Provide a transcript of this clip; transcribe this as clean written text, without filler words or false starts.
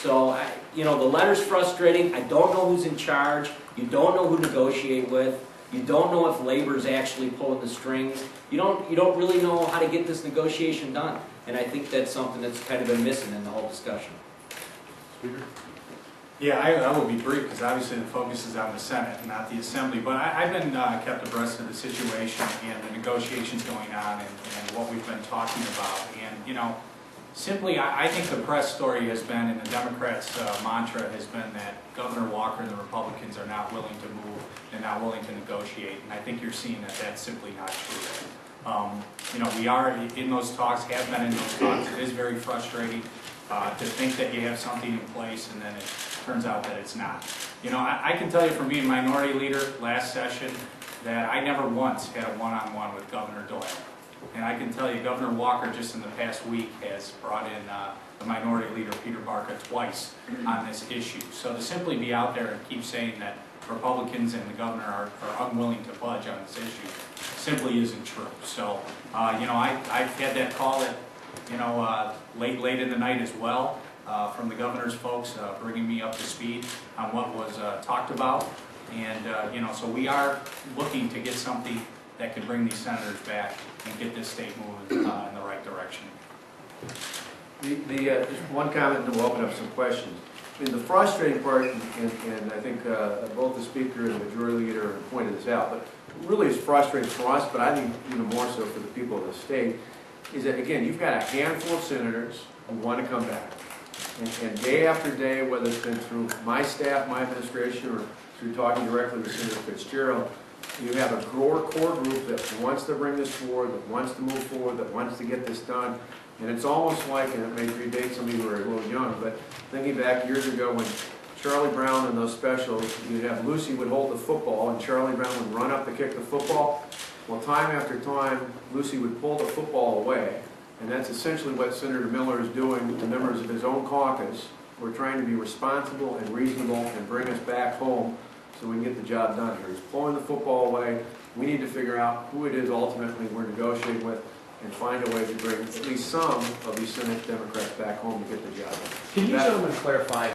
So, you know, the letter's frustrating. I don't know who's in charge. You don't know who to negotiate with. You don't know if labor's actually pulling the strings. You don't really know how to get this negotiation done. And I think that's something that's kind of been missing in the whole discussion. Speaker? Yeah, I will be brief because obviously the focus is on the Senate and not the Assembly. But I've been kept abreast of the situation and the negotiations going on and what we've been talking about. And, you know, simply I think the press story has been, and the Democrats' mantra has been that Governor Walker and the Republicans are not willing to move and not willing to negotiate. And I think you're seeing that that's simply not true. You know, we are in those talks, have been in those talks. It is very frustrating to think that you have something in place and then it turns out that it's not. You know, I can tell you from being minority leader last session that I never once had a one-on-one with Governor Doyle. And I can tell you Governor Walker just in the past week has brought in the minority leader Peter Barca twice on this issue. So to simply be out there and keep saying that Republicans and the governor are unwilling to budge on this issue simply isn't true. So, you know, I've had that call at, you know, late in the night as well from the governor's folks, bringing me up to speed on what was talked about. And, you know, so we are looking to get something that can bring these senators back and get this state moving in the right direction. Just one comment and we'll open up some questions. I mean, the frustrating part, and I think both the speaker and the majority leader pointed this out, but really is frustrating for us, but I think even more so for the people of the state, is that, again, you've got a handful of senators who want to come back. And day after day, whether it's been through my staff, my administration, or through talking directly with Senator Fitzgerald, you have a core group that wants to bring this forward, that wants to move forward, that wants to get this done. And it's almost like, and it may predate some of you who are a little young, but thinking back years ago when Charlie Brown and those specials, you'd have Lucy would hold the football and Charlie Brown would run up to kick the football. Well, time after time, Lucy would pull the football away. And that's essentially what Senator Miller is doing with the members of his own caucus. We're trying to be responsible and reasonable and bring us back home so we can get the job done here. He's pulling the football away. We need to figure out who it is ultimately we're negotiating with and find a way to bring at least some of these Senate Democrats back home to get the job done. Can you gentlemen clarify